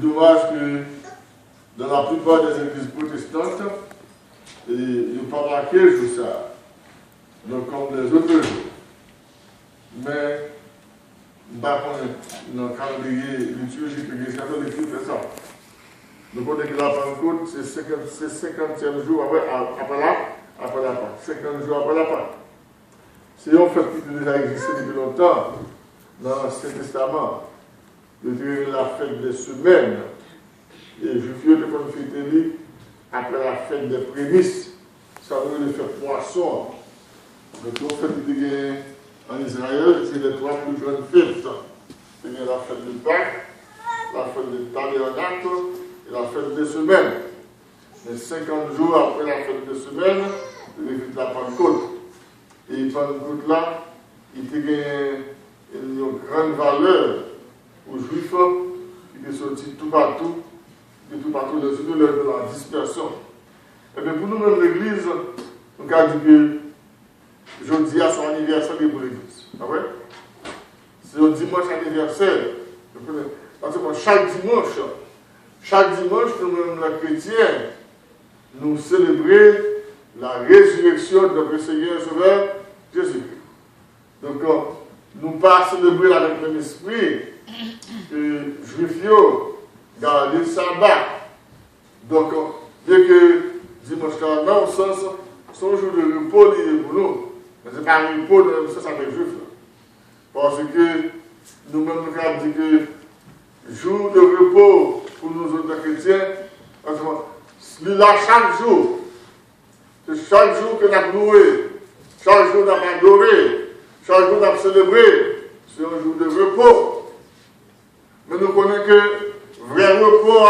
dommage que dans la plupart des églises protestantes, ils n'ont pas marqué le jour ça, donc comme les autres jours. Mais, dans le calendrier liturgique de l'Église catholique, il fait ça. Donc on est que la Pentecôte, c'est 50e jour après la Pâque. 50 jours après la Pâque. C'est un fait qui déjà existé depuis longtemps dans l'Ancien Testament. De la fête des semaines. Et je viens de faire une fête après la fête des prémices. Ça veut dire faire poisson. Donc on fait en Israël, c'est les trois plus jeunes fêtes. C'est la fête de Pâques, la fête de Tabernacle et la fête des semaines. Mais 50 jours après la fête des semaines, c'est la Pentecôte. Et la Pentecôte là, il a une grande valeur aux Juifs qui sont sortis tout partout, surtout de la dispersion. Et bien pour nous-mêmes, l'Église, on a dit que jeudi à son anniversaire pour l'Église. Ah ouais? C'est un dimanche anniversaire. Parce que chaque dimanche, nous-mêmes, les chrétiens, nous célébrons la résurrection de notre Seigneur et Sauveur Jésus-Christ. Donc, nous pas célébrer avec le même esprit que Juifs garder le sabbat. Donc, dès que dimanche, dans le sens, c'est un jour de repos lié pour nous. Mais ce n'est pas un repos dans le sens avec les Juifs. Parce que nous-mêmes, nous avons dit que jour de repos pour nous autres chrétiens, c'est là chaque jour. C'est chaque jour que nous avons loué, chaque jour nous avons adoré, chaque jour nous avons célébré. C'est un jour de repos. Mais nous connaissons que vrai repos,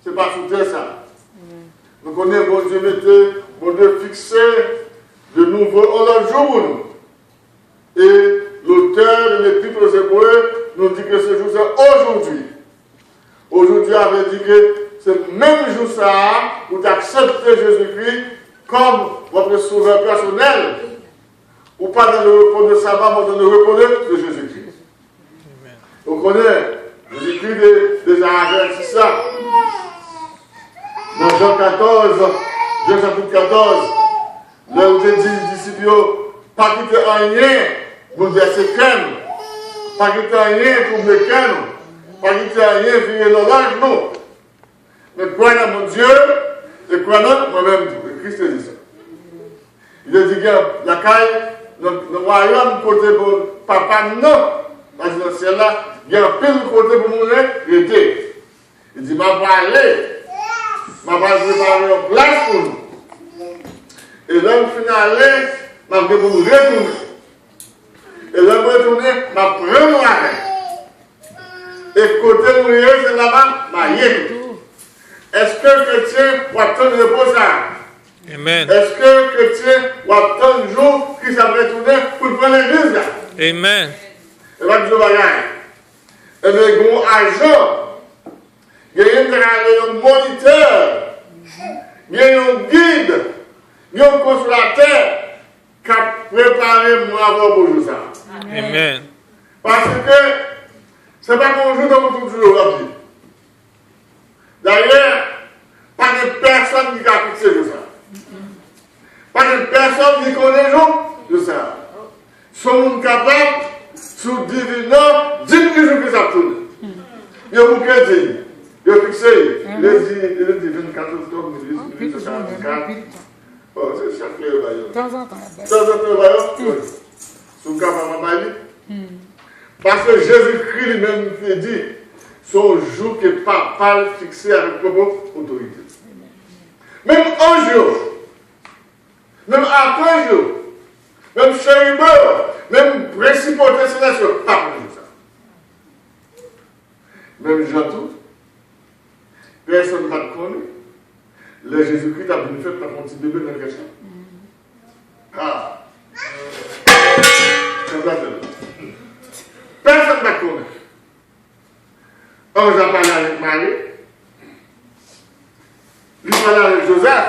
ce n'est pas sous terre ça. Nous connaissons bon Dieu fixé de nouveaux ordres jour pour nous. Et l'auteur de l'Épître aux Hébreux nous dit que ce jour c'est aujourd'hui. Aujourd'hui, avait dit que c'est le même jour ça où tu acceptes Jésus-Christ comme votre sauveur personnel, ou pas dans le repos de sabbat, mais dans le repos de Jésus-Christ. On connaît, Jésus-Christ déjà averti ça. Dans Jean 14, Jean chapitre 14, là où il dit aux disciples, pas quitter rien, vous verser calme. Pas quitter rien pour me calme. Pas quitter rien pour l'orage, non. Mais croyez dans mon Dieu, et croyez dans moi-même. Christ dit ça. Il a dit que la caille, le royaume côté pour papa, non. Parce que dans ce ciel-là, il y a un pile côté pour mon été. Il dit, ma va aller. Ma va préparer une place pour nous. Et là, au final, ma va pour nous retourner. Et là, pour retourner, ma prendre mon arrêt. Et côté où c'est là-bas, ma yé. Est-ce que le chrétien va attendre le repos ça? Amen. Est-ce que le chrétien va attendre un jour qu'il s'est retourné pour prendre l'église là? Amen. Et va dire bagaille. Et bien, il y a un agent, il y a un moniteur, il y a un guide, il y a un consolateur qui a préparé moi pour ça. Amen. Parce que ce n'est pas qu'on joue dans notre jour la vie. D'ailleurs, pas de personne qui a fixé de ça. Pas de personne qui connaît de ça. Sommes capables, sous divinant, 10 jours que ça tourne. Il y a beaucoup de dit. Il y a fixé. Il a dit 24 octobre 1844. Oh, c'est chaque fois le baillon. De temps en temps. De temps en temps le baillon. Sous capable de parce que Jésus-Christ lui-même dit, son jour que papa fixé avec propre autorité. Même un jour, même après un jour, même chérubeur, même principauté céleste, pas pour ça. Même Jean-Tout, personne ne va te connaître. Le Jésus-Christ a venu faire un petit bébé dans le cachet. Ah! C'est ça. Personne ne va te connaître. On va parler avec Marie. Il parle avec Joseph.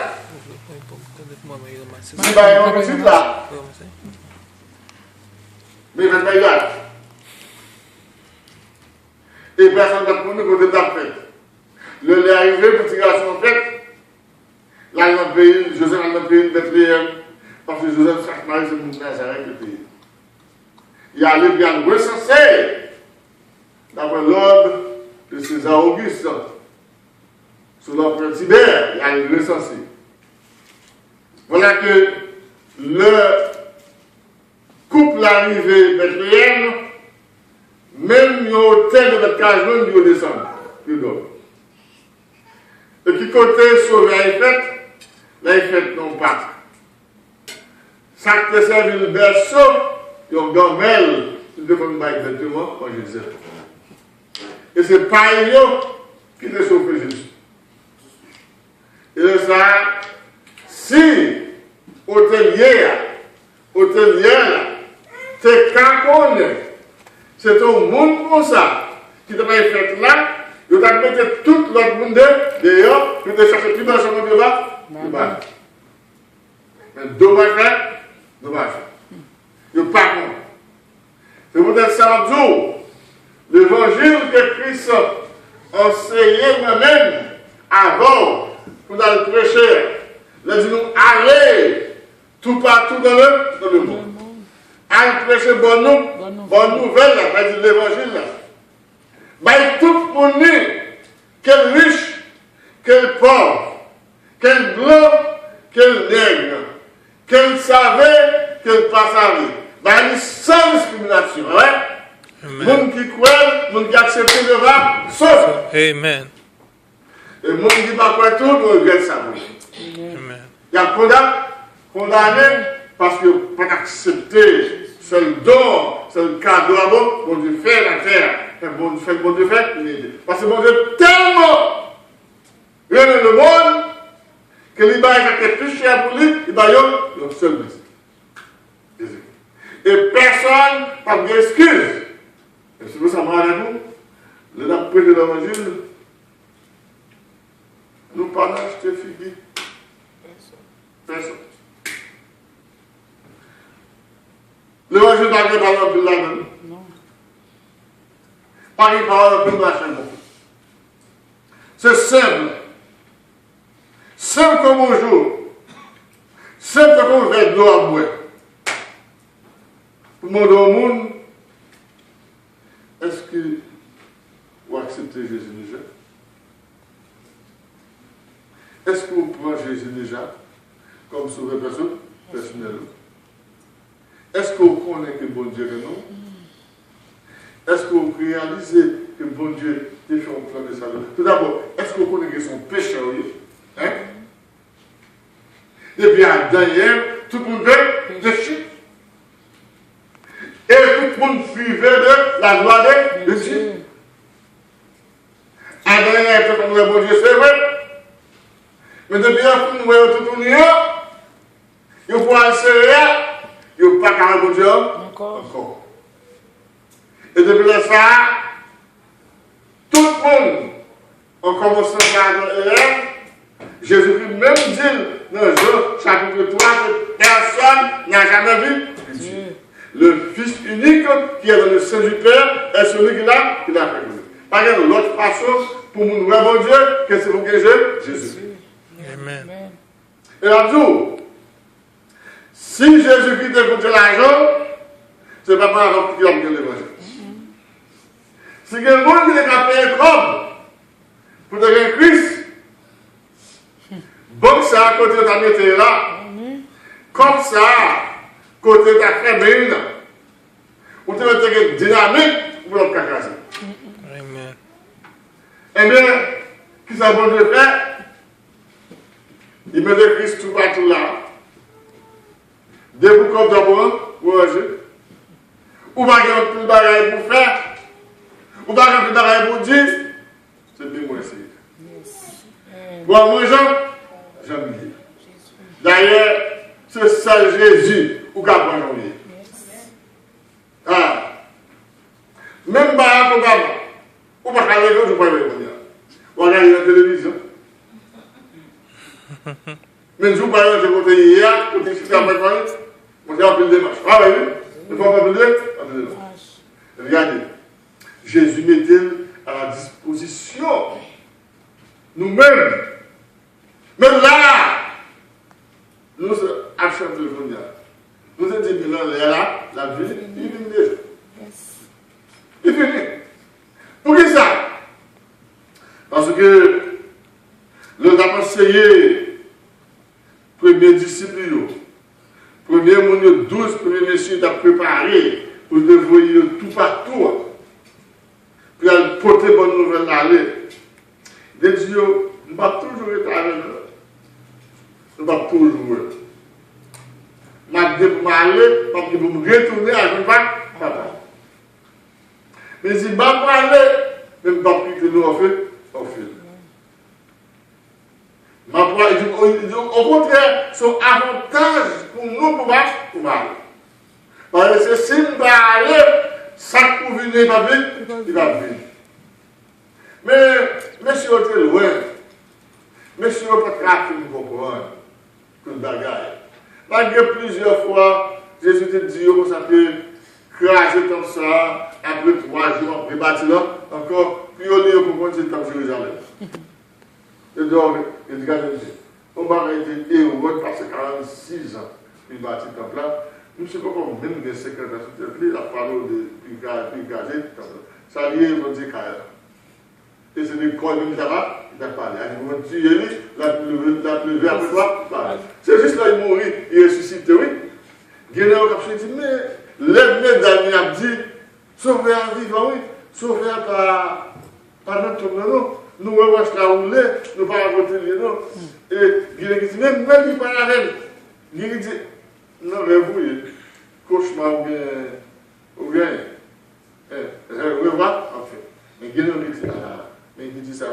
Il va y avoir un petit là. Mais il va te regarder. Et personne ne va prendre côté de la fête. Le lait arrivé, pour tirer à son fête, là, dans le pays, Joseph dans le pays de Bethléem, parce que Joseph, chaque mari, c'est mon Nazareth le pays. Il a allé bien recenser, d'après l'ordre de César Auguste, sous l'empereur Tibère, il a allé recenser. Voilà que le couple arrivé à Bethléem, même l'hôtel de Bethléem, il descend, plus d'eau. Et qui côté sauvé à fête, là il fait non pas. Ça qui servi le berceau, il y a un gamelle, il devait me exactement quand Jésus. Et c'est pas eux qui te sauvé Jésus. Et ça, si hôtelier, c'est quand c'est un monde comme ça, qui devait fait là, il a mis tout l'autre monde dehors, il a cherché plus dans son monde de bas. Mais dommage. Il n'est pas contre. C'est pour être ça l'évangile que Christ a enseigné moi-même avant, pour aller prêcher. Il a dit nous, allez tout partout dans le monde. Allez prêcher bonne nouvelle, là, dit l'évangile là. Mais tout le monde, quel riche, quel pauvre, quel blanc, quel nègre, quel savait, quel pas savait. Il y a sans discrimination. Les gens qui croient, les gens qui acceptent le va, sauf. Amen. Et les gens qui ne croient pas tout, ils regrettent ça. Amen. Il y a condamné parce que pas accepter c'est le don, c'est le cadeau à bon Dieu fait la terre. Bon Dieu fait, parce que bon Dieu tellement aime le monde que les bails qui étaient plus chers pour lui, ils baillent le seul Jésus. Et personne n'a d'excuse. Et c'est pour ça que moi, nous, le prêché de l'évangile, nous ne pas acheter figues. Personne. L'évangile n'a pas parlé de la donne. Non. Pas de parole de machin. C'est simple. Simple comme un jour. Simple comme un verre d'eau à boire. Pour demander au monde, est-ce que vous acceptez Jésus déjà? Est-ce que vous prenez Jésus déjà comme sauveur personnel? Est-ce que vous connaissez que bon Dieu est non? Est-ce que vous réalisez que bon Dieu a fait un plan de salut? Tout d'abord, est-ce que vous connaissez son péché? Hein? Et puis, à Daniel, tout le monde veut pécher. Et tout le monde suivait de la loi de Dieu. À Daniel, tout le monde veut bon Dieu, c'est vrai. Mais depuis que nous voyons tout le monde, il faut aller serrer. Il n'y a pas qu'à bon Dieu encore. Et depuis ça, tout le monde, en commençant par Jésus-Christ même dit dans Jean chapitre 3 que personne n'a jamais vu Dieu. Le Fils unique qui est dans le sein du Père est celui qui l'a fait. Par exemple, l'autre façon pour nous voir bon Dieu, que c'est pour que Jésus. Amen. Et en tout, si Jésus-Christ te coûte l'argent, ce n'est pas par l'argent qu'il a besoin de l'évangile. Si quelqu'un qui est payé comme pour devenir Christ, bon ça, côté de ta métier là, comme ça, côté de ta féminine, ou tu veux te dynamique pour le cacasser. Amen. Eh bien, qui ça bon Dieu fait? Il met le Christ tout partout là. Des bouts comme d'abord, ou manger. Ou pas qu'il plus de bagaille pour faire. Ou pas qu'il plus de bagaille pour dire. C'est bien moi essayer. Bon, moi, j'aime bien. D'ailleurs, c'est ça Jésus ou qu'à prendre janvier. Ah. Même pas comme avant. Ou pas qu'à l'école, je ne peux pas le dire. Ou regarder la télévision. Mais je ne peux pas le dire hier, pour discuter avec moi. On dit en plus de démarche. Ah oui, il faut en plus de démarche. Regardez, Jésus met-il à nous-mêmes. Même là, nous achetons le monde. Nous avons dit que la vie, il est fini. Il est fini. Pour qui ça? Parce que nous avons essayé, premier disciple, premier monde 12 premiers messieurs à préparer pour dévoyer tout partout. Puis elle porter bonne nouvelle d'aller. Des Dieu, nous va toujours être avec eux. Nous va toujours. Je vais pour m'aller, je vais me retourner avec papa. Mais si je vais aller, je ne vais pas quitter nous en fait. Au contraire, c'est un avantage pour nous pour m'aller. Parce que si je vais aller, ça pour venir, il va venir. Mais, monsieur, on est loin. Monsieur, on peut pas comprendre tout le bagage. Malgré plusieurs fois, Jésus te dit, on s'appelle craser comme ça, après 3 jours, après bâtiment, encore, puis on est au comprendre c'est comme Jérusalem. Et donc, il dit, on va arrêter heureux parce que 46 ans, il bâtit comme là. Je ne sais pas comment même des secrétaires il a parlé de Picazé, ça lui est dit et c'est l'école même là-bas, il a parlé. Il a dit, la levé après toi, c'est juste là, il mourit, il est ressuscité, oui. Guénéo a dit, mais l'ennemi d'Ami a dit, sauver un vivant, oui, sauver par notre nom, nous revoyons la roulée, nous ne pas raconter les noms. Et Guénéo dit, même il parle à elle. Guénéo dit, non, mais vous, cauchemar ou bien, revoir, en fait. Mais Guénéo dit, mais il dit ça.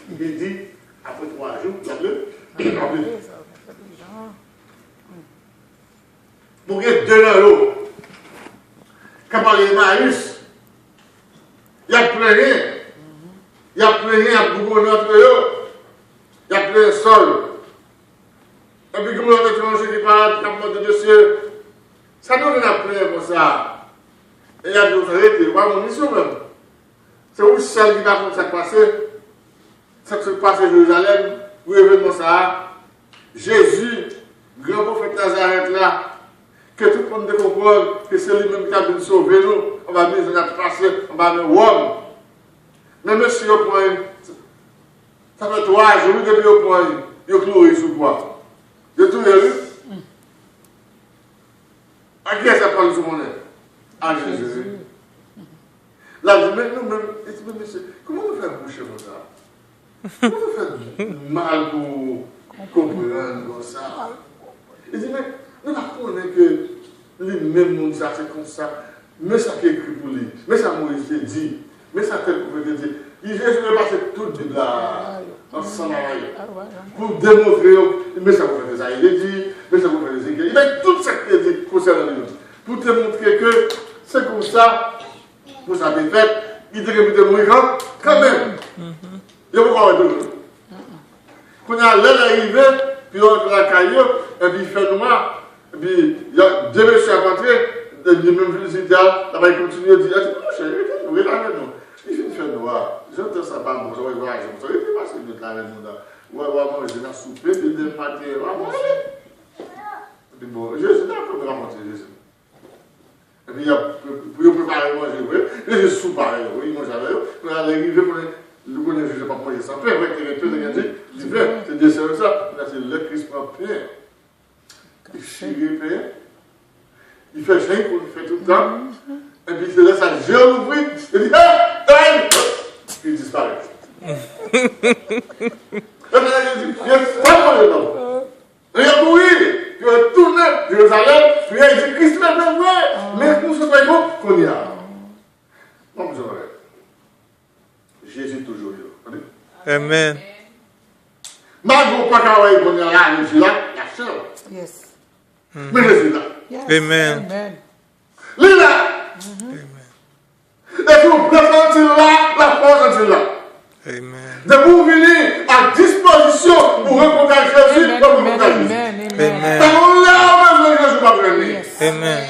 Il dit, après 3 jours, il a appelé. Pour qu'il y ait 2 euros, quand on parle de Marius, il y a plus rien. Il y a plus rien à beaucoup d'entre eux. Il y a plus un sol. Et puis, comme l'autre étranger qui parle, comme de Dieu, ça donne un plein comme ça. Et il y a d'autres arrêtés. Moi, mon mission même. C'est où seul qui va faire ça passer. Ça se passe à Jérusalem, pour événement ça. Jésus, grand prophète Nazareth là, que tout le monde comprenne que c'est lui-même qui a venu sauver nous. On va venir, on a passé, on va venir Rome. Mais monsieur, au point, ça fait 3 jours depuis au point, il a cloué sous quoi. De tout le rue. À qui est-ce que ça parle sur mon nez? À Jésus. Là, je dis, mais nous-mêmes, monsieur, comment vous faites boucher comme ça? Comment vous faites mal pour comprendre comme ça? Il dit, mais nous apprenons que lui-même nous ça, c'est comme ça. Mais ça qui est écrit pour lui. Mais ça Moïse dit. Mais ça tel prophète dit. Il Jésus ne passe toute de là, ensemble pour démontrer, mais ça vous fait des aïeux dit, mais ça vous fait des aïeux. Il met tout ce qui est dit concernant lui. Pour te montrer que c'est comme ça, vous avez fait, il devrait de mourir quand même. Il faut voir de nous. Quand il l'air arrivé, puis on entre la caillou, et puis il fait noir, et puis il y a 2 messieurs à rentrer, les mêmes visiteurs, là-bas il continue à dire, non, chérie, vous êtes avec nous. Il fait noir. J'entends ça pas bon, je vais voir, je vais passer de la reine. Ouais, moi, je vais souper, puis de matin, puis bon, je suis d'accord pour raconter Jésus. Et puis, pour préparer manger, oui, et je soupe pareil, oui, moi j'avais, puis à l'arrivée, le connaît, je ne sais pas manger sans pain, avec les retours, il dit, c'est des ça, là c'est le Christ prend pain. Il chie le pain, il fait chien, il fait tout le temps, et puis il se laisse à gérer l'ouvrir, il dit, hey! Il disparaît. Et puis il dit, viens faire le nom. Et il a couru, puis il a tourné, Jérusalem, puis il a dit, Christ est vrai, mais nous sommes très bons qu'on y a. Non, vous aurez. Jésus toujours là. Amen. Malgré pas qu'à qu'on y a là, Jésus là, la seule. Yes. Mais Jésus là. Amen. Amen. Lui là. Et pour présenter là, la force est là. Amen. De vous venir à disposition pour répondre à Jésus comme vous répondez à Jésus. Amen. On l'a même Jésus va venir. Amen.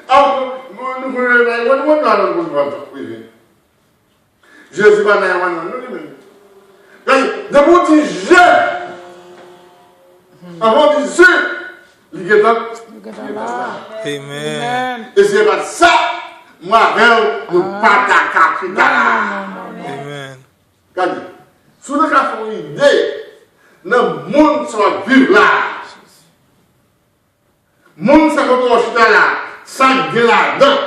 Alors, nous voulons aller, on va dans le monde. Jésus va aller, nous lui-même. de vous dire je. Avant de dire je, il est là. Amen. Et c'est pas ça, moi, nous pas d'accord. Amen. Regardez, si nous avons une idée, le monde soit vivre là. Le monde soit comme là, ça gueule là-dedans.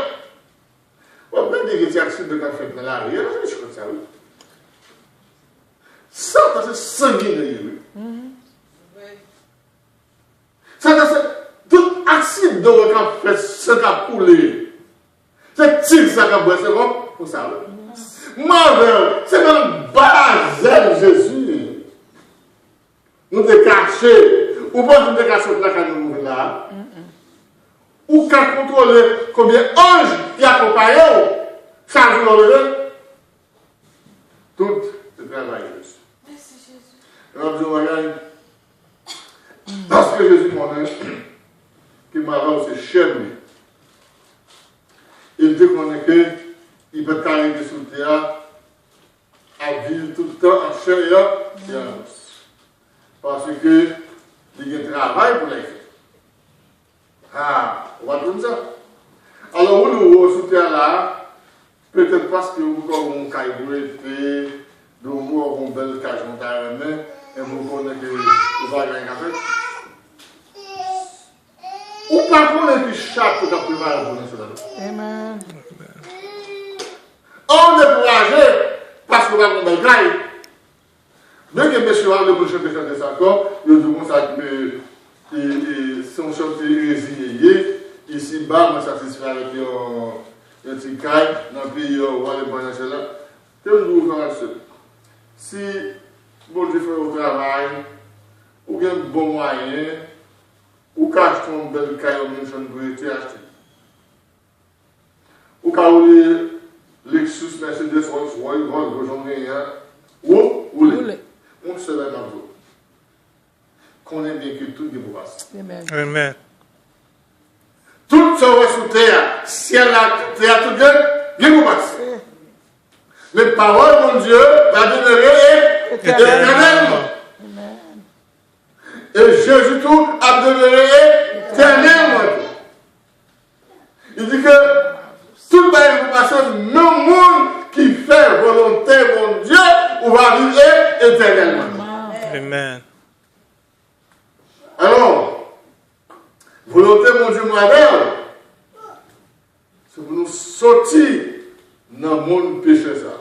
On peut dire que c'est accident de fait dans la rue, c'est comme ça, oui. Ça, c'est sanguineux, oui. Ça, c'est tout accident qu'on fait, ça a coulé. C'est tir ça qui a bossé, c'est bon pour ça, oui. Marvel, c'est même base Jésus. Nous te cacher. Ou pas nous te cacher là quand nous là. Ou qu'à contrôler combien d'anges qui accompagnent chaque jour dans le lever. Tout ce travail. Merci Jésus. Alors, je regarde. Parce que Jésus m'a dit que m'a c'est cher lui. Il dit qu'on est que il peut carrer sur le terre à vivre tout le temps en chair et en os. Parce que il y a un travail pour les faire. Ah, on va dire ça. Alors, nous, sur terre là, peut-être parce que vous avez un caillou, vous avez une belle cage en terre, et vous connaissez que vous avez un café. Ou pas connaître que chaque fois que vous avez un café. Amen. On est découragé parce que vous avez une belle caille. Bien que monsieur a le prochain de chanter ça encore, il dit comme ça que son chantier résigné, ici bas, moi satisfait avec un petit caille, dans le pays où on va aller là. Quel jour faire ça? Si bon Dieu fait au travail, ou bien un bon moyen, ou cache ton bel caille au même champ pour être acheté. Ou quand Lexus, Mercedes, Rolls-Royce, Volvo, j'en ai rien. Ou les. On se lève dans vous. Qu'on aime bien que tout est pour passer. Amen. Amen. Tout ce qui est sous terre, ciel là, terre, tout bien pour passer. Mais parole, mon Dieu, va demeurer éternellement. Et Jésus tout a demeuré éternellement. Il dit que tout le monde va passer, même monde qui fait volonté, mon Dieu, on va vivre éternellement. Amen. Alors, volonté, mon Dieu, moi-même, c'est pour nous sortir dans le monde péché ça.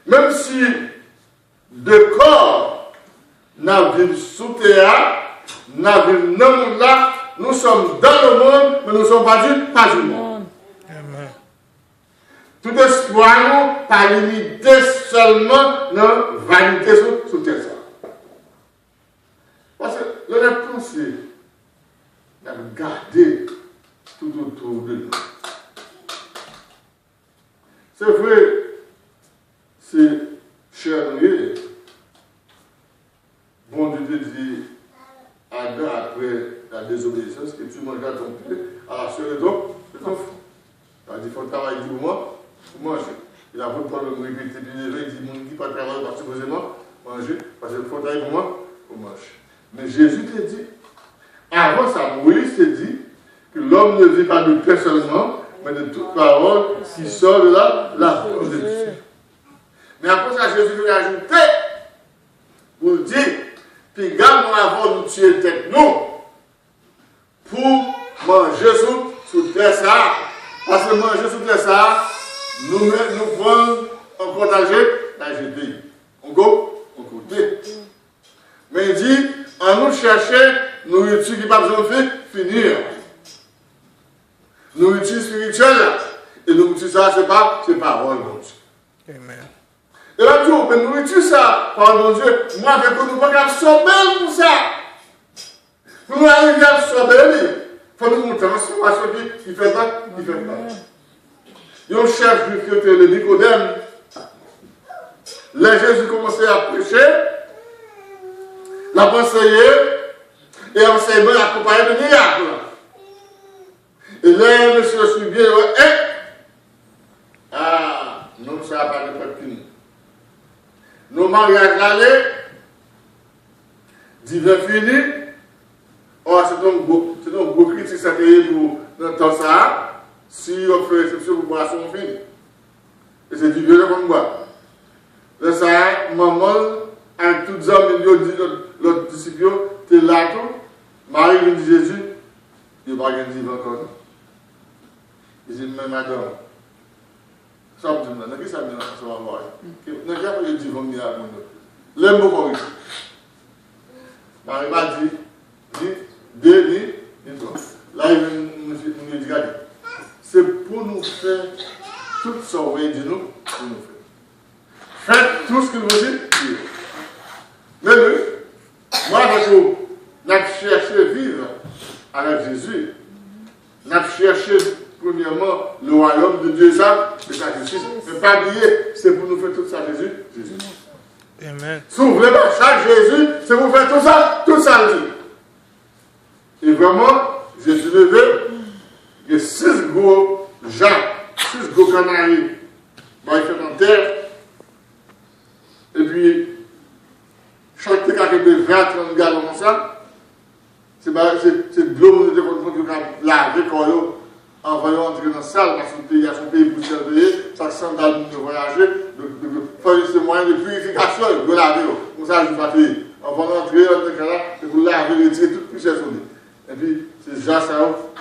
Même si de corps, nous vivons sous terre, nous vivons dans le monde là, nous sommes dans le monde, mais nous ne sommes pas du monde. Amen. Tout espoir, nous, pas limité seulement dans la vanité sous terre. Parce que l'on a pensé, on a gardé tout autour de nous. C'est vrai, c'est cher nous. Bon Dieu te dit, Adam, après la désobéissance, que tu mangeras ton pied à la seule de ton fou. Il a dit, il faut travailler pour moi, pour manger. Il a voulu prendre le répéter, puis il dit, mon qui pas travailler, parce que supposément, manger, parce qu'il faut travailler pour moi, pour manger. Mais Jésus te dit, avant ça, Moïse te dit que l'homme ne vit pas de pain seulement, mais de toute parole qui sort de la bouche de Dieu. Mais après ça, Jésus lui a ajouté pour dire, puis garde-moi avant de tuer tête nous, pour manger sous terre ça. Parce que manger sous terre ça, nous prenons en contagion, la jeter. On go, on côté. Mais il dit, en nous chercher, nourriture qui n'a pas besoin de finir. Nourriture spirituelle, et nourriture ça, c'est pas parole, mon Dieu. Amen. Et là, tout, mais nourriture ça, par mon Dieu, moi, je ne peux pas absorber pour ça. Pour nous arriver à absorber, il faut nous montrer une transformation qui fait pas, qui fait pas. Il y a un chef qui était le Nicodème. Là, Jésus commençait à prêcher, l'a enseigné, et enseignement accompagné de miracles. Et là, monsieur suit bien, ah, non, ça n'a pas de peuple. nos mariages allés, divin fini. Or, c'est un gros critique, ça pour dans temps ça. Si on fait exception pour boire son fini. Et c'est du vieux comme moi. Là, ça, maman, avec toutes les hommes, l'autre disciple, tu es là, tout. Marie vient de Jésus, il n'y a pas de divin encore. Il dit, mais madame, ça me dit, mais ça me dit, ça va voir. N'a pas de divin mis à mon. Les mots comme ça. Marie m'a dit, là, il nous dit, c'est pour nous faire tout ce qu'on veut dire, nous, pour nous faire. Faites tout ce que vous dites. Mais lui, moi, avec vous, nous avons cherché à vivre avec Jésus. Nous avons cherché, premièrement, le royaume de Dieu, ça, et sa justice. Mais pas oublier, c'est pour nous faire tout ça, Jésus. Amen. Si vous voulez marcher Jésus, c'est pour faire tout ça, Jésus. Et vraiment, Jésus levé, il y a 6 gros gens, 6 gros canaries, il fait en terre. Et puis, chaque cas qui est 20-30 gallons comme ça, c'est de l'eau qui est lavé en voyant entrer dans la salle, parce que il y a son pays pour surveiller, ça sent dans le voyager, c'est moyen de purification, de laver, comme ça, je vais payer. En voyant entrer dans le cas, c'est pour laver, retirer toute poussière sur lui. Et puis, c'est déjà ça,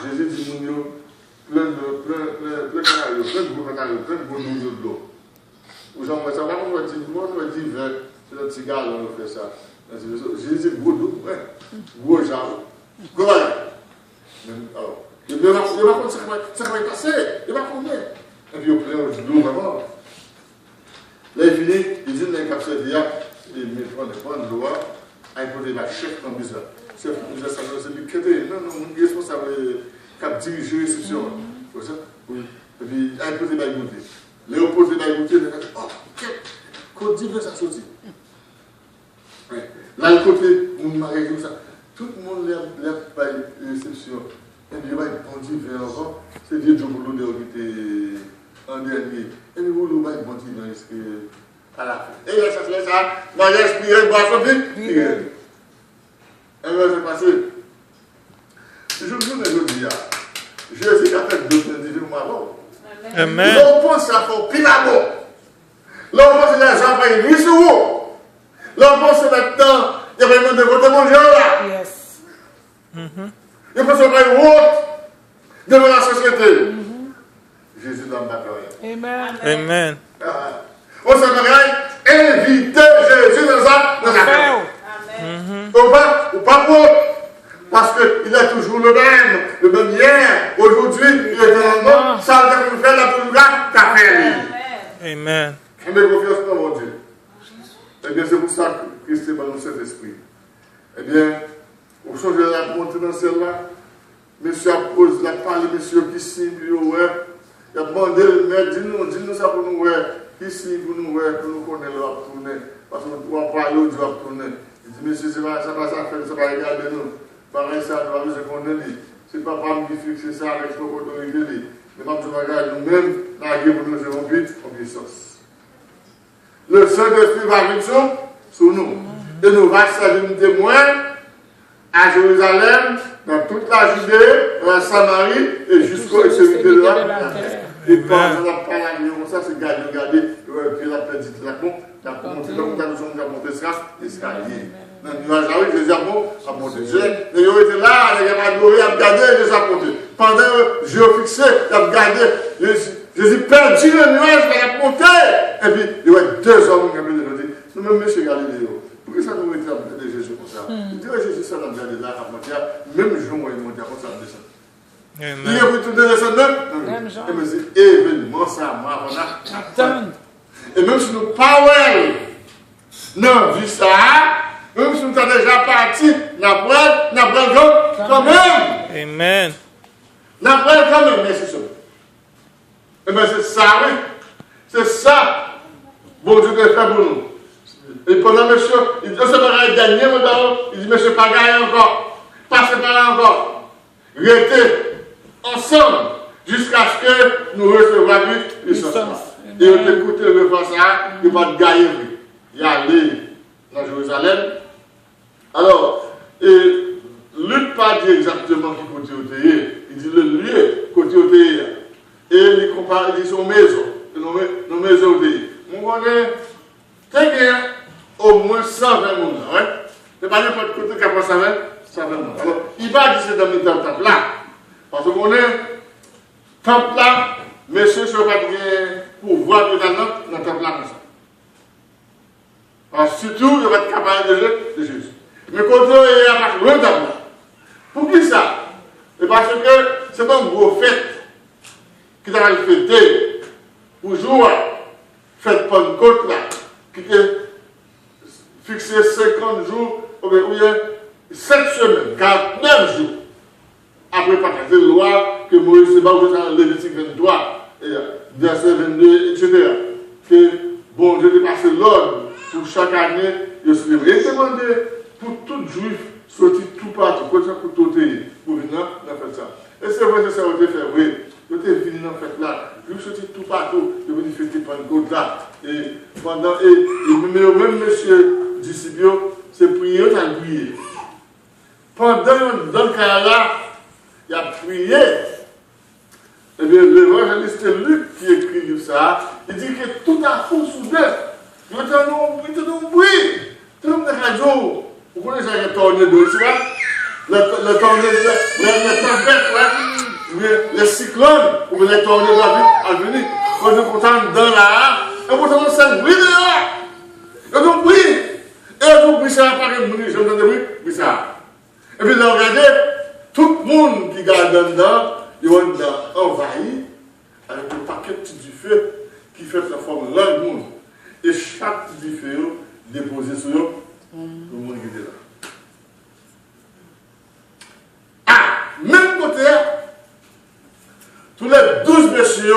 Jésus dit, plein de gros canarios, plein de gros nouilles de l'eau. Ou j'en vois ça, on va dire, c'est le petit gars, on fait ça. Jésus dit, gros d'eau, gros genre, gros alors, il ne va pas ça va passer, il va combien. Et puis, au plein de l'eau, vraiment. Là, il finit, il dit, il prend de l'eau, il pose la chef dans le business. C'est lui qui est responsable qui dirige la réception. Et puis, il pose la bouteille. Léo pose la bouteille, il dit, oh, qu'est-ce que ça sorti. Là, le côté, on marie comme ça. Tout le monde lève pas la réception. Et puis, il va être bon divin encore. C'est Dieu qui était en dernier. Et puis, il va être bon divin à la fin. Et là, ça fait ça. Mariage, prière, boisson, prière. Et là, c'est passé. Je vous dis, Jésus a fait d'autres individus avant. Amen. L'on pense à faire pile à mort. L'on pense que les gens vont venir sur vous. L'on pense maintenant, il y a vraiment de voter mon Dieu là. Yes. Il faut se faire honte devant la société. Jésus dans ma carrière. Amen. Amen. On s'aimerait inviter Jésus dans sa carrière. Ou pas pour parce qu'il est toujours le même hier, aujourd'hui, il est éternellement, ça veut dire qu'on fait la toujours là, qu'a fait. Amen. On met confiance dans mon Dieu. Eh bien, c'est pour ça que Christ est dans le Saint-Esprit. Eh bien, au change de la montée dans celle-là, monsieur a posé la parole, monsieur qui signe, il a demandé, mais dis-nous ça pour nous, qui signe pour nous connaître, le tourner. Parce qu'on ne pourra pas aller au Dieu à tourner. Il dit, monsieur, ça va regarder nous. Pareil, ça, nous avons besoin qu'on ait. C'est pas papa qui fixe ça avec son autorité. Mais quand on regarde nous-mêmes, dans la guerre pour nous avons vite en puissance. Le Saint-Esprit va venir sur nous. Et nous va servir de témoins à Jérusalem, dans toute la Judée, dans la Samarie et jusqu'au extrémité de la terre. Et quand on n'a pas la vie comme ça, c'est regarder, puis la petite la monté dans la monté ça, l'escalier. Dans le nuage, Jésus a monté. Les gens étaient là, les gens ont adoré, ont regardé, Jésus a monté. Pendant que Dieu fixé, ils ont regardé. Jésus perdit le nuage, il a monté. Et puis, il y a 2 hommes qui ont dit, nous-mêmes, monsieur Galiléo, pourquoi ça nous était à de Jésus comme ça? Il dit, Jésus, ça l'a regardé là, à monter, même jour, il est monté comme ça, descend. Il est retourné descendre, et me dit, événement, ça, moi, on a. Et même si nous parlons, non, vu ça, même si nous sommes déjà partis, nous apprenons quand même. Amen. Nous apprenons quand même, mais c'est ça. Et bien c'est ça, oui. C'est ça, bon Dieu qui fait pour nous. Et pendant monsieur, il dit, ça va gagner, il dit, monsieur, pas gagner encore. Passez par là encore. Restez ensemble jusqu'à ce que nous recevions la puissance. Et on écoute le repas ça, il va gagner. y aller dans Jérusalem. Alors, Luc pas dit exactement qui côté au théâtre, il dit le lieu côté au théâtre. Et il compare, il dit son maison, nos maisons au théâtre. On connaît, très bien, au moins 120 personnes, ouais. C'est pas n'importe côté qui a pas 120 personnes. Alors, il va dire c'est dans le temple là. Parce qu'on est, temple là, messieurs, je ne vais pas dire pour voir totalement dans le temple là comme ça. Parce que surtout, il va être capable de Jésus. Mais quand on est à partir de temple là, pour qui ça? C'est parce que c'est un gros fête qui t'a fêté pour jouer, fête Pentecôte là, qui est fixé 50 jours, ou bien 7 semaines, 49 jours, après passer la loi que Moïse s'est battu dans Lévitique 23, verset 22, etc. Que bon Dieu dépasse l'ordre pour chaque année de se livrer. Et demandé pour tout juif sortir tout partout, pour tout pays, pour venir dans faire ça. Et c'est vrai que ça a été fait, oui. Vous êtes venu dans cette là, vous sortez tout partout, vous venez fêter Pentecôte là. Et pendant, même monsieur Discipio, c'est prier, il a prié. Pendant dans le cas là, il a prié. Eh bien, l'évangéliste Luc qui écrit ça, il dit que tout à coup soudain, il était un bruit, tout le monde radio. Vous connaissez le tornado, tu vois? Le tornado, les tempêtes, les cyclones, ou les tornados à venir, quand on est dans la, et pourtant on s'est bruit dehors. Et donc, oui, ça apparaît, je me dis, oui, ça. Et puis, là, regardez, tout le monde qui garde dedans, ils vont envahi avec un paquet de petits feux qui fait la forme de le monde. Et chaque petit feu déposé sur eux, le monde qui est là. Ah, même côté, tous les 12 messieurs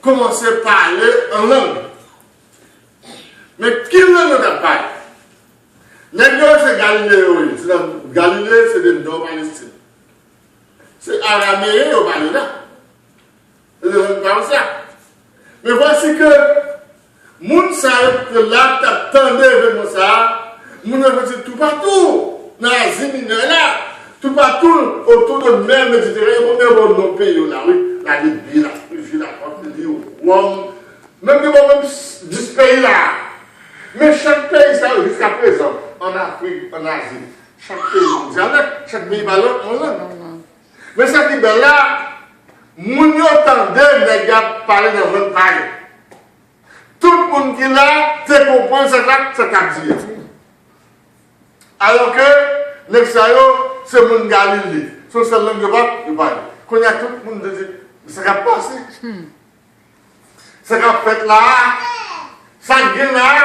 commençaient à parler en langue. Mais qui langue n'a pas? Les gars, c'est Galilée, Galilée, c'est des noms palestiniens. C'est araméen au parler là. C'est des langues comme ça. Mais voici que, moun savent que là, t'attendais avec ça, moun a fait tout partout, dans l'Asie mineure là, tout partout, autour de la mer Méditerranée, on est dans nos pays là, oui, la Libye, la Tunisie, la Tunisie, Rome, même même 10 pays là. Mais chaque pays, ça, jusqu'à présent, en Afrique, en Asie, chaque pays mondial, chaque pays parle en langue. Mais ça qui est là, moun yo tendait les gars parler dans votre pays. Tout le monde qui est là, te comprend ce qu'a dit. Alors que, l'exayo, c'est mon Galilée. Sur cette langue de parle. Quand il y a tout le monde qui dit, ça va passer. Ça va fait là, ça vient là,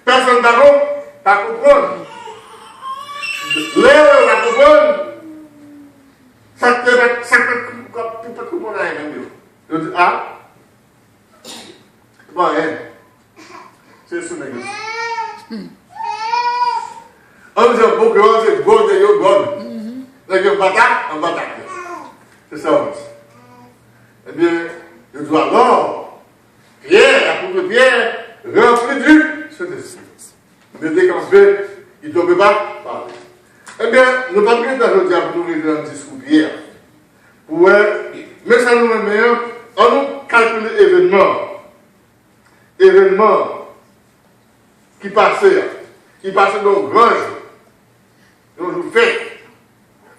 personne ne va comprendre. Léo va comprendre. Ça peut comprendre rien. Je dis, ah, bon, c'est ce nègre. On dit, bon, c'est bon, c'est bon. Nègre bataille. C'est ça, on dit. Eh bien, je dois alors, Pierre, la coupe de Pierre, rempli du Saint-Esprit. Mais dès qu'on se fait, il ne tombe pas parler. Eh bien, nous ne parlons pas d'aujourd'hui pour nous lire dans le discours Pierre. Mais ça nous met meilleur, on nous calcule événements qui passaient dans le grand jour. Donc, je vous fais,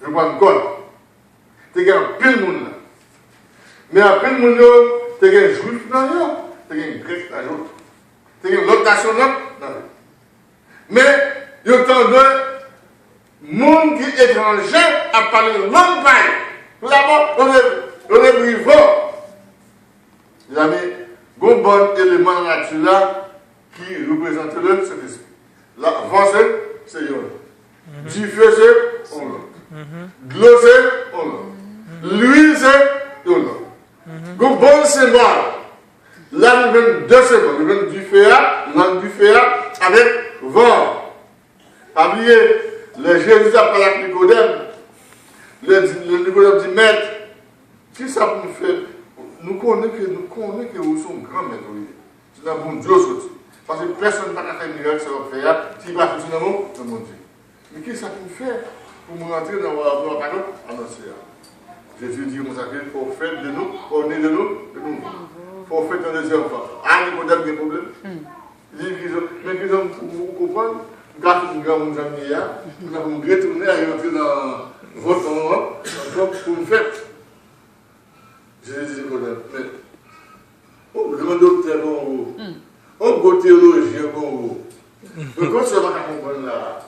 je prends le code. Tu as un pile de monde là. Mais un pile de monde, tu as un juif dans l'autre, tu as un grec dans l'autre, tu as une autre nation dans l'autre. Mais, il y a autant de monde qui est étranger à parler de langue pareille. Tout d'abord, on est vivant. Les amis, il y a un bon élément là-dessus là qui représente le Saint-Esprit. La voix, c'est yon. Du feu, c'est on l'a. De l'eau, c'est on l'a. L'huile, c'est on l'a. Il y a un bon symbole. Là, nous avons deux symboles. Nous avons du feu, langue du feu, avec vent. Pas oublier, le Jésus a parlé avec Nicodème. Le Nicodème dit, maître, qui ça pour nous faire? Nous connaissons que nous sommes grands maîtres. C'est un bon Dieu sorti. Parce que personne ne peut faire miracle, ça va faire. S'il va fonctionner dans mon Dieu. Mais qu'est-ce que ça peut faire pour me rentrer dans le panneau annoncé? Jésus dit comme ça qu'il faut faire de nous, au nez de nous. Il faut faire un deuxième fois. Ah, il y a des problèmes. Il dit mais qu'ils ont pour comprendre, quand nous avons un ami hier, nous avons retourné à rentrer dans votre moment, pour me faire. Jésus dit mais oh, grand docteur, bon, oh, bon théologien, bon, mais quand ça va comprendre là,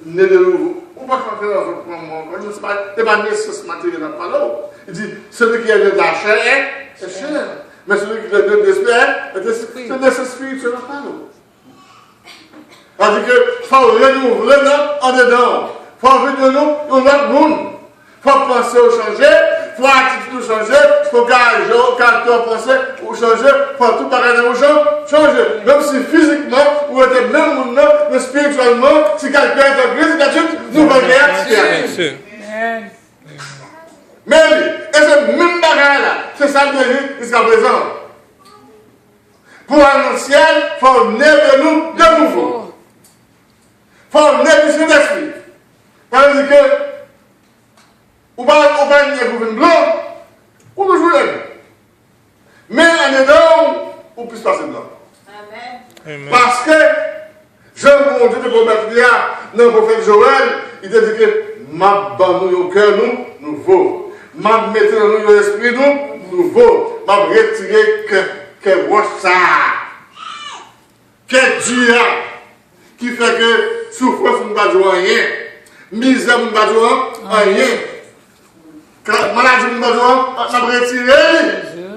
né de nouveau, on va pas faire dans votre moment, ce n'est pas nécessaire matériel dans le parole. Il dit, celui qui a de la chair, c'est chair. Mais celui qui a de l'esprit, c'est nécessaire spirituel dans le parole. C'est-à-dire qu'il faut renouveler en dedans. Il faut venir nous, on a le monde. Il faut penser au changer, il faut attitude changer, il faut caractère penser ou changer, il faut tout pareil au changer. Même si physiquement, ou était même monde, mais spirituellement, si quelqu'un est en crise, il y a une nouvelle réaction. Mais, et ce même bagage là, c'est ça le désir jusqu'à présent. Pour aller au ciel, il faut naître de nous de nouveau. Il faut naître du Saint-Esprit. C'est-à-dire que, ou pas une gouvernement blanc, ou nous jouons. Mais en dedans, ou puisse passer blanc. Amen. Parce que, Jean, mon Dieu, le prophète Léa, dans le prophète Joël, il a dit que, m'a banni au cœur, nous, nouveau. M'a mettez dans nous l'esprit, nous, nouveau. M'a retiré que roche ça. Que Dieu qui fait que souffrance ne va pas rien. Misère ne va pas rien. Maladie ne va pas retirer.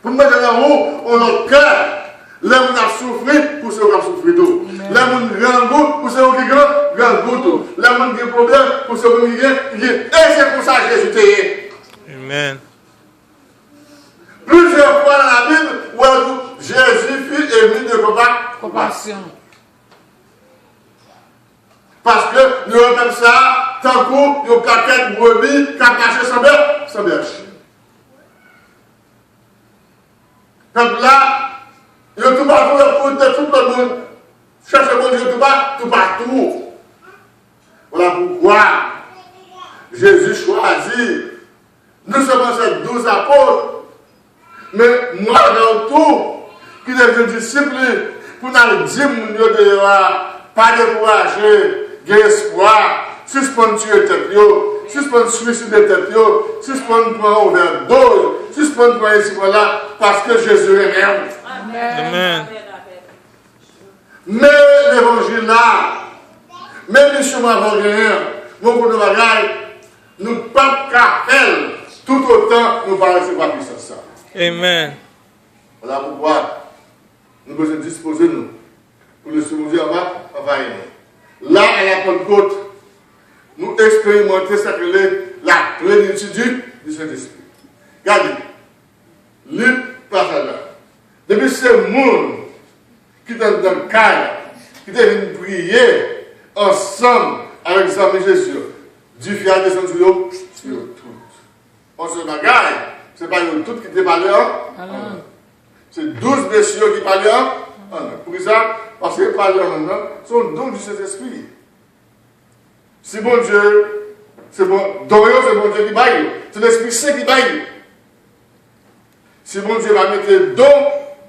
Pour me mettre en haut, on a le cœur. L'homme a souffert pour ceux qui ont souffert tout. L'homme a grand goût pour ceux qui ont grand goût. L'homme a des problèmes pour ceux qui ont et c'est pour ça que Jésus t'est. Amen. Plusieurs fois dans la Bible, où Jésus fut ému de compassion. Parce que nous avons ça, tant qu'on nous caquette brebis, qui a caché son berge. Donc là, il y a tout partout, tout le monde. Cherchez bon Dieu tout partout. Voilà pourquoi Jésus choisit. Nous sommes ces 12 apôtres. Mais moi, dans tout, qui est disciple, pour nous dire, pas décourager, espoir, suspendre tuer tête, suspendre suicider tête, suspendre prendre overdose, suspendre prendre ici voilà, parce que Jésus est merde. Amen. Mais l'évangile là, même si nous avons rien, nous ne nous pas qu'à elle, tout autant nous parlons de la puissance. Amen. Voilà pourquoi nous devons disposer nous pour le soulever en bas, là à la Pentecôte, nous expérimentons ça que la plénitude du Saint-Esprit. Regardez, le passage là. Depuis ce monde qui est dans le cadre, qui est venu prier ensemble avec les amis Jésus, du fiat descend sur eux, sur tout. On se bagaille, ce n'est pas eux tous qui te parlent en c'est 12 messieurs qui parlent en pour ça, parce qu'ils parlent en sont dons du Saint-Esprit. C'est bon Dieu, c'est bon, don c'est bon Dieu qui baille, c'est l'Esprit Saint qui baille. Si bon Dieu va mettre le don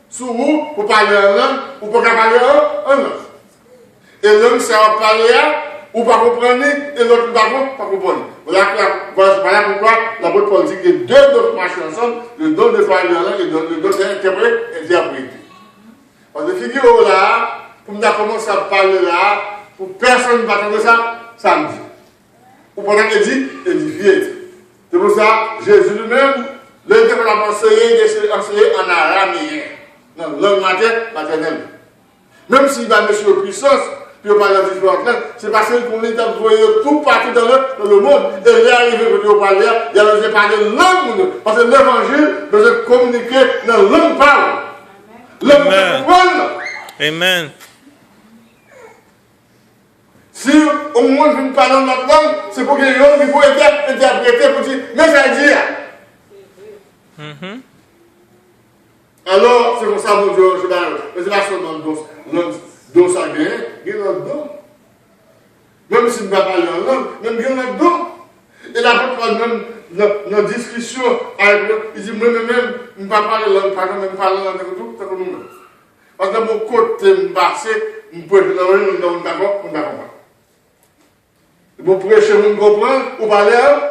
sur vous pour parler en langue, ou pour parler en langue. Et l'homme, c'est en parler ou pas comprendre, et l'autre, pas comprendre. Voilà pourquoi l'apôtre Paul dit que deux doivent marcher ensemble, le don de parler en langue et le don d'interpréter. Parce que figure là, pour nous commencer à parler là, pour personne ne va entendre ça, samedi. Ou pendant qu'il dit, édifier. C'est pour ça, Jésus lui-même, le développement a enseigné en araméen, dans la langue maternelle. Même s'il va mettre sur puissance, puis on parle en différentes langues, c'est parce qu'on est envoyé tout partout dans le monde. Et il est arrivé quand on parle, il a besoin de parler langue, parce que l'évangile doit communiquer dans la langue parle. Langue parle. Amen. Si au moins je ne parle dans notre langue, c'est pour qu'il y ait une langue qui faut interpréter pour dire, mais ça dit. Alors, c'est comme ça, mon Dieu, je vais. Mais c'est pas seulement dans sa guerre, il y a un don. Même si je ne vais pas parler en langue, même il y a un don. Et la preuve, même dans la discussion avec eux, il dit, moi-même, je ne vais pas parler en langue, pardon, mais je parle en langue, c'est comme nous-mêmes. Parce que mon côté, je passe, je peux être dans le monde, d'accord, on d'accord pas. Vous prêchez, vous comprenez, vous parlez à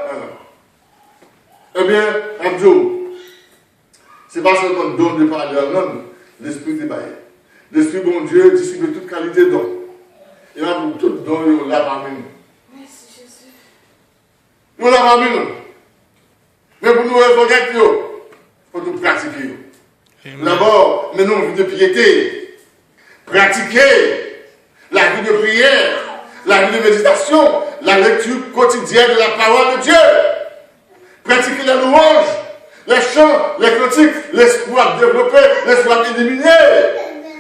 eh bien, Abdou, ce n'est pas seulement le don de parler en langue, l'esprit des baillés. L'esprit bon Dieu distribue toute qualité de don. Il y a pour tout don, il l'a parmi nous. Merci Jésus. Il l'a parmi nous. Mais pour nous reconnaître, il faut tout pratiquer. D'abord, menons une vie de piété. Pratiquer la vie de prière, la vie de méditation, la lecture quotidienne de la parole de Dieu. Pratiquer la louange, les chants, les cantiques, l'espoir développé, l'espoir éliminé.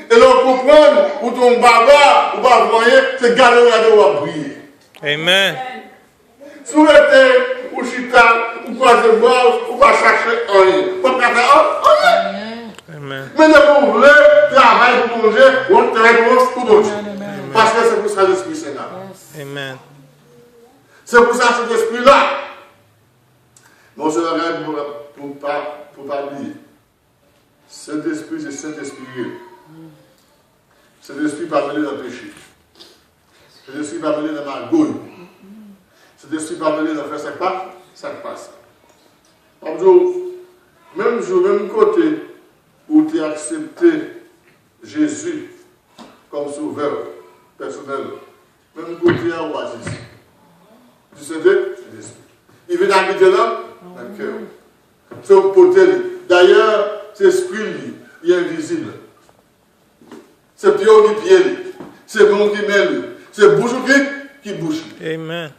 Et l'on comprend où ton baba, ou pas voyer, c'est galérer de prier. Amen. Si vous êtes ou chita, ou pas de boire, ou pas chercher rien. Pas faire rien. Amen. Mais ne vous voulez, travailler pour manger, ou travailler pour manger. Parce que c'est pour ça l'Esprit Saint-là. Amen. C'est pour ça cet esprit-là. Bon, je regarde pour pas oublier. Saint-Esprit, c'est Saint-Esprit. Saint-Esprit pas mêlé dans le péché. Saint-Esprit pas mêlé dans la gouille. Saint-Esprit pas mêlé dans faire ça passe. Même jour, même côté où tu as accepté Jésus comme sauveur personnel, même côté à Oasis, tu sais Saint-Esprit. Il vient d'habiter là, dans le cœur. C'est au côté. D'ailleurs, c'est l'esprit, il est invisible. C'est pied qui pied, c'est bon qui mêle, c'est bouche qui bouche. Amen.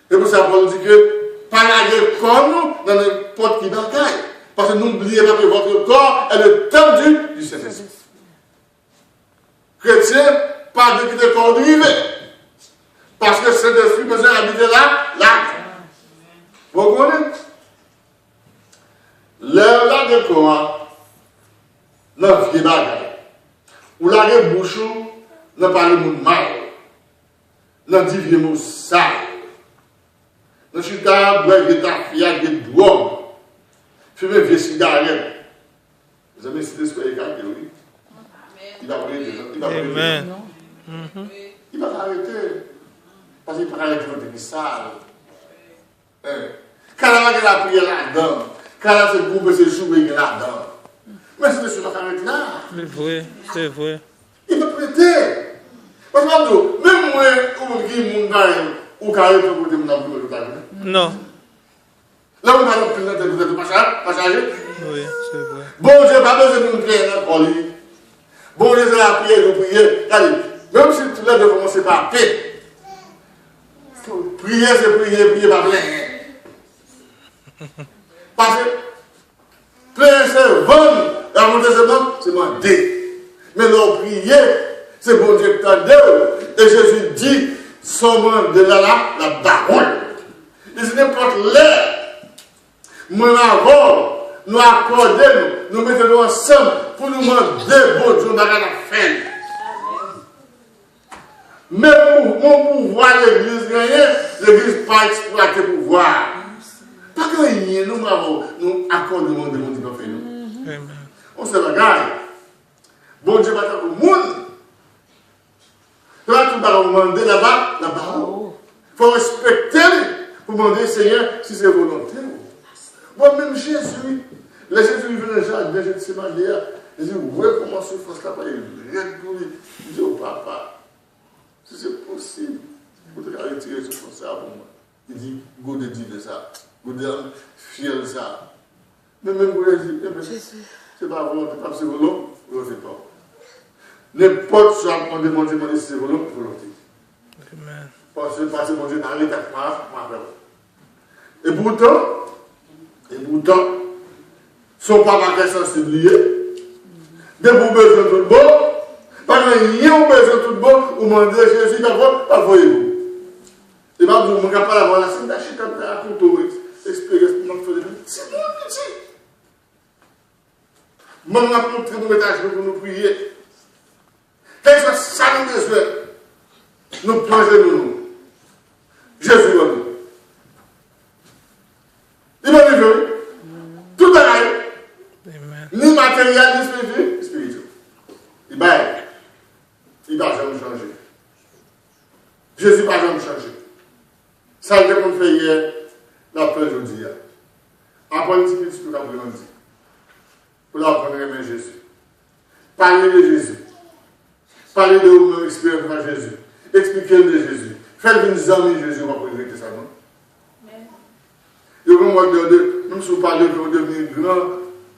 Et pour ça, on dit que pas la comme dans n'importe qui bagaille. Parce que n'oubliez pas que votre corps est le temple du Saint-Esprit. Chrétien, pas de quitter le corps dérivé. Parce que le Saint-Esprit besoin d'habiter là. Vous comprenez? L'heure là de corps, la vie bagaille. Ou la bouche, n'a pas le monde mal. N'a dit vieux mot sale. N'a chita, boire des tafias, des drogues. Fumer vieux cigarettes. Vous avez cité ce que vous avez oui. Il va arrêter. Amen. Il va arrêter. Parce qu'il va arrêter dans des sales. Quand il a prié là-dedans, quand il a ce groupe, c'est joué là-dedans. Mais c'est ce qu'on arrête là. C'est vrai. Il va prêter. Parce que même moi, ou carré pour côté mon amour de carré. Non. Là, on va nous présenter de passager. Oui, c'est vrai. Bon Dieu, pas besoin de nous prier dans le lit. Bon Dieu, c'est la prière, nous prier. Allez, même si tout le monde commence par paix. Prier, c'est prier par plein. Parce que plein, c'est vendre. La volonté, c'est demander. Mais leur prier, c'est bon Dieu qui t'a dit. Et Jésus dit, sommant de là, la parole. Et c'est n'importe l'heure. Moi, avant, nous accordons, nous mettons ensemble pour nous demander, bon Dieu, dans la fin. Même mon pouvoir, l'église gagne, l'église pas exploité pouvoir. Pas que rien, nous accordons de mon Dieu dans nous. Amen. On se regarde. Bon Dieu va faire le monde. Tu vas tout demander là-bas, là-bas. Il faut respecter pour demander, Seigneur, si c'est volontaire. Bon, même Jésus, le Jésus vient dans le jardin, je dis, il dit, ouais, comment se fait ça? Il dit, oh papa, si c'est possible, vous devez retirer ce qu'on ça pour moi. Il dit, go de dire ça, go de fier de ça. Mais même vous dit, c'est pas volonté, pas c'est volonté, vous ne le faites pas. N'importe ce qu'on demande si c'est volonté. Amen. Parce que mon Dieu dans l'état de et pourtant, son papa est sensibilié, de vous besoin de tout bon, parce que n'y a besoin de tout bon, vous demandez Jésus d'abord, pas voyez-vous. Et pas vous ne pouvez pas l'avoir là, c'est d'acheter un couteau, expérience pour notre frère. C'est bon, petit. Maman a montré nos étages pour nous prier. Quel soit ça nous besoin, nous plongeons nous. Jésus va nous. Il va vivre. Tout le monde. Ni matériel, ni spirituel. Il va jamais changer. Jésus ne va jamais changer. Ça, c'est ce qu'on fait hier, la peur aujourd'hui. Apprendre un petit peu pour l'apprendre. Pour l'apprendre à aimer Jésus. Parler de Jésus. Parler de votre expérience avec Jésus. Expliquer de Jésus. Faire une amis Jésus, on va pas dire ça, non? Et vous me regardez, même si vous parlez de devenir grand,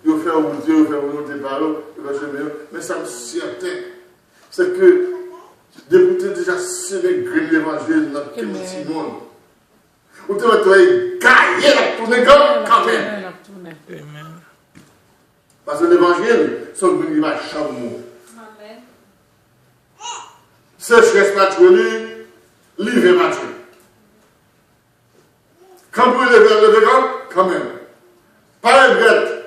vous faire monter, vous faire monter par là, mais ça me certain. C'est que, d'écouter déjà célébrer l'évangile dans quel petit monde. Vous devez gagner la tournée quand même. Parce que l'évangile, c'est une image chameau. Sécheresse naturelle, l'hiver naturel. Quand vous levez quand même. Pas regret,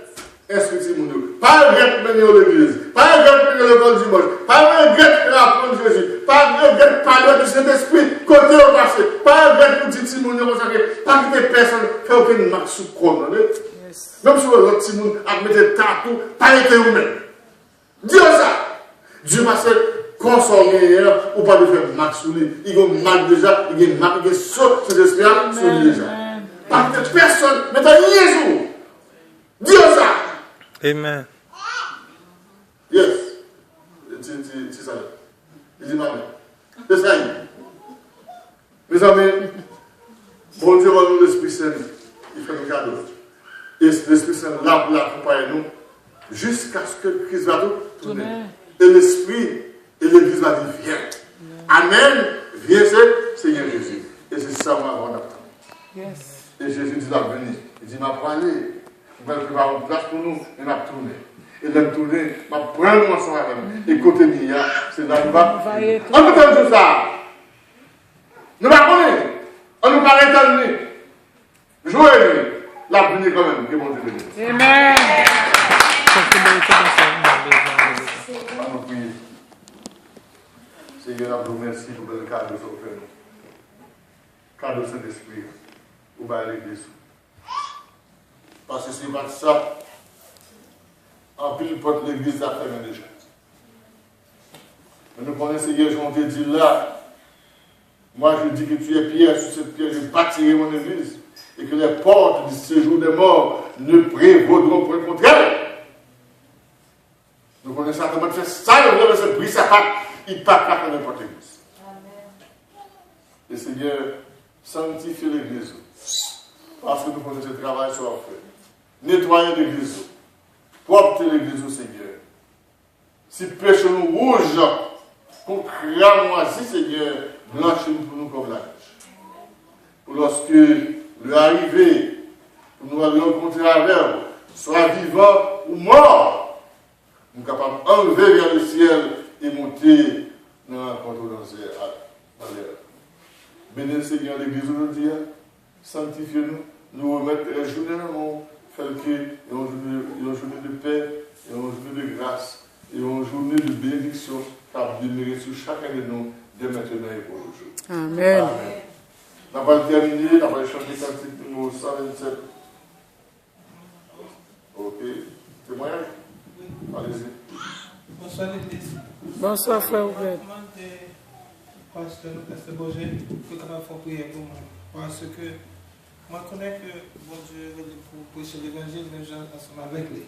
inscrire mon Dieu. Pas regret, mener à l'église. Pas regret, mener le dimanche. Pas regret, apprendre Jésus. Pas regret, parler du Saint-Esprit, côté au passé. Pas regret, pour dire si mon Dieu consacré. Pas que des personnes font aucune marque sous corps. Même si vous avez petit monde, admettez tatou, pas été vous-même. Dieu ça. Dieu m'a fait consoler ou pas de faire marque sous lui. Il y a une marque déjà, il y a une marque, il y a saut sur l'esprit sur lui déjà. Pas de personne, mais t'as Jésus. Dieu ça. Amen. Yes. C'est ça. Il dit maman. C'est ça. Mes amis, bon Dieu va nous l'Esprit Saint. Il fait nos cadeaux. Et l'Esprit Saint là pour l'accompagner nous jusqu'à ce que Christ va nous tourner. Et l'Esprit et l'Église va dire viens. Amen. Viens, c'est Seigneur Jésus. Et c'est ça moi on attend. Yes. Et Jésus dit la venir. Il dit m'a parlé. Il va préparer une place pour nous. Et m'a tourné. Et l'aime tourner. M'a prendre ensemble avec nous. Et côté Nia, c'est là où va. On peut faire tout ça. Nous va connaître. On nous paraît étonné. Jouez-nous. L'avenir quand même, que bon Dieu bénisse. Amen. On nous prie. Seigneur, nous remercie pour le cadeau que vous faites nous. Cadeau Saint-Esprit. Ou bien l'église. Parce que c'est pas ça. En pile porte l'église a fait déjà. Mais nous connaissons Seigneur, je te dis là. Moi je dis que tu es pierre, sur cette pierre, je bâtirai mon église. Et que les portes du séjour des morts ne prévaudront pour le contraire. Nous connaissons certainement que c'est ça, le ce bris, ça part, il part pas dans n'importe l'église. Et Seigneur, sanctifie l'église. Parce que nous connaissons ce travail sur la fait. Nettoyer l'église. Propre l'église au Seigneur. Si péché nous rouge, qu'on crame moisi, Seigneur, blanchis-nous pour nous comme la neige. Pour lorsque le arrivé, pour nous aller rencontrer avec, soit vivant ou mort, nous sommes capables d'enlever vers le ciel et monter dans la rencontre dans l'air. Bénis le Seigneur l'église aujourd'hui, sanctifiez-nous, nous remettre les journées dans le monde, faire que une journée de paix, et une journée de grâce, et une journée de bénédiction, car demeurer sur chacun de nous, dès maintenant et pour le jour. Amen. Amen. On va terminer, on va chanter cantique numéro 127. Ok. Témoignage? Allez-y. Bonsoir l'église. Bonsoir frère Oubert. Pasteur Boger, pour capable faire prière pour moi. Parce que moi je connais que bon Dieu pour prêcher l'évangile, les gens sont avec lui.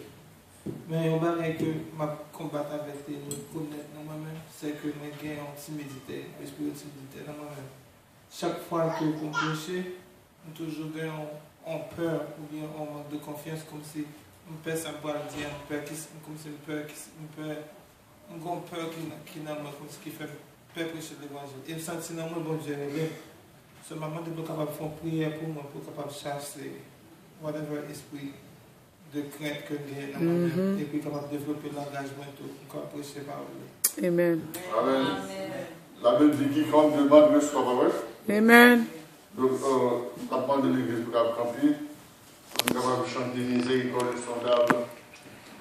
Mais on va dire que ma combat avec lui, nous connaître moi-même, c'est que moi j'ai une timidité, une spiritualité dans moi-même. Chaque fois que vous prêchez, nous toujours en peur ou bien en manque de confiance, comme si on peut savoir dire, comme si une grande peur qui n'a pas, comme ce qui fait peur prêcher l'évangile. Et je sens dans moi, bon Dieu, ce moment de nous capable de faire prière pour moi, pour capable de chasser whatever esprit de crainte que j'ai dans moi-même, et puis capable de développer l'engagement pour prêcher par lui. Amen. Amen. La Bible dit quiconque demande reçoit parole. Amen. Donc, la demande de l'église pour camper, on est capable de chanter miséricorde insondable,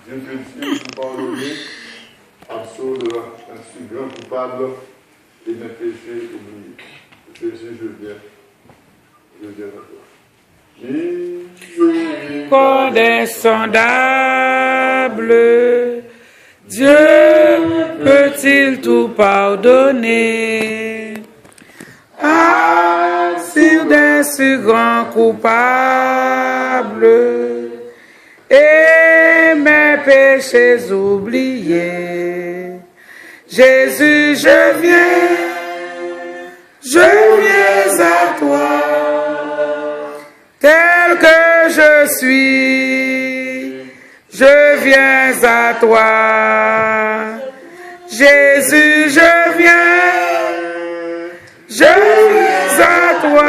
Dieu te dit pour pardonner absolument un si grand coupable et mes péchés oubliés. Jésus, je viens à toi. Corde insondable, Dieu peut-il tout pardonner? Ah, sur d'un si grand coupable et mes péchés oubliés. Jésus, je viens à toi, tel que je suis, je viens à toi. Jésus, je viens à toi,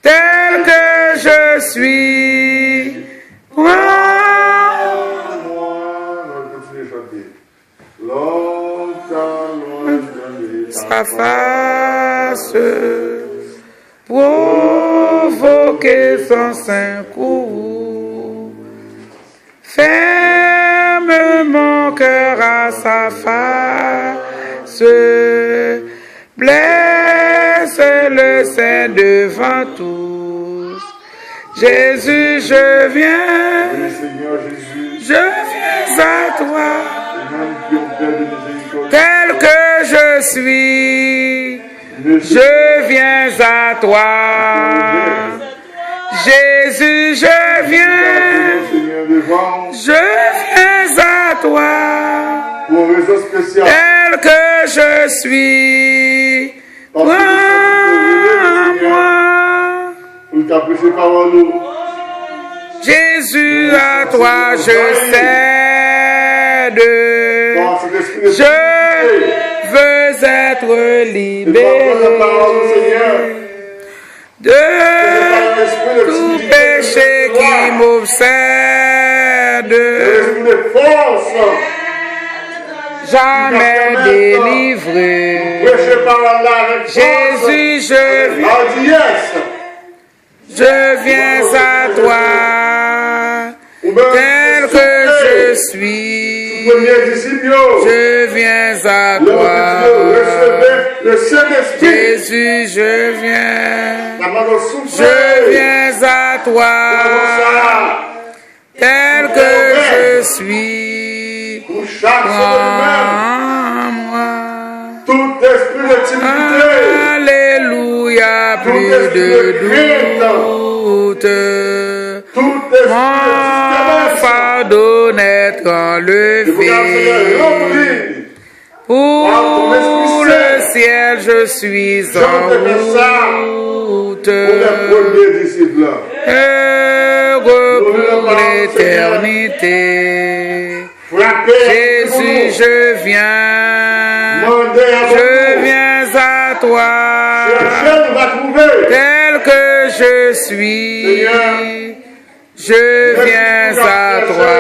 tel que je suis. Sa face, provoquer son saint courroux. Ferme mon cœur à sa face, blesse le Saint devant tous. Jésus, je viens à toi, tel que je suis, je viens à toi. Jésus, je viens à toi, tel que je suis. Prends-moi. Jésus, à toi je cède. Je veux être libéré de tout péché qui m'obsède. Jamais délivré. Jésus, je viens à toi, tel que je suis. Je viens à toi. Jésus, je viens à toi, tel que je suis. Prends-moi. Alléluia, plus de doute. Mon fardeau n'est enlevé. Pour le ciel, je suis en route. Heureux pour l'éternité. Jésus, je viens à toi, tel que je suis. Je viens à toi.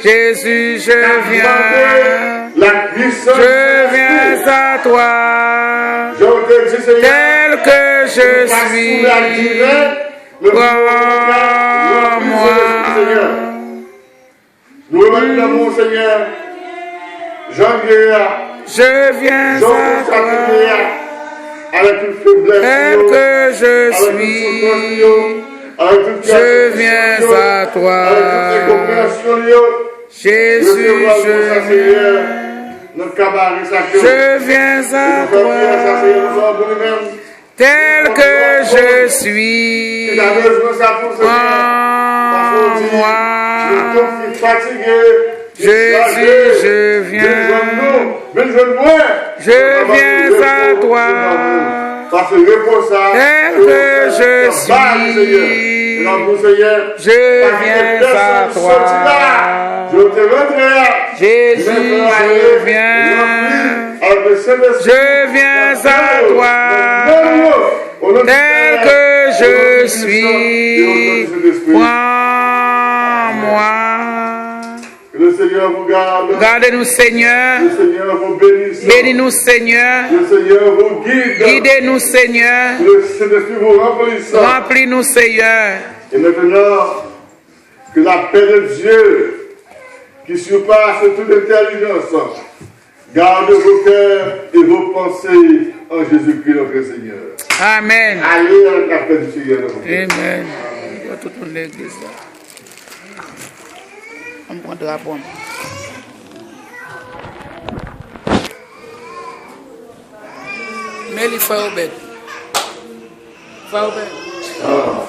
Jésus, je viens à toi, tel que je suis. Prends-moi. Nous remercions mon Seigneur. Je viens à toi, avec une faiblesse, tel que je suis. Je viens à toi. Jésus, je viens à toi, tel que je suis. Prends-moi. Jésus, je viens à toi, tel que je suis. Je viens à toi. Jésus, je viens à toi, tel que je suis. Prends-moi. Le Seigneur vous garde. Gardez-nous, Seigneur. Le Seigneur vous bénisse. Bénis-nous, Seigneur. Le Seigneur vous guide. Guidez-nous, Seigneur. Le Saint-Esprit vous remplisse. Remplis-nous, Seigneur. Et maintenant, Que la paix de Dieu, qui surpasse toute intelligence, garde vos cœurs et vos pensées en Jésus-Christ notre Seigneur. Amen. Allez dans la paix du Seigneur. Amen. On va tout le monde l'église là. On prend de la bombe. Mais il faut au bête. Va au bête.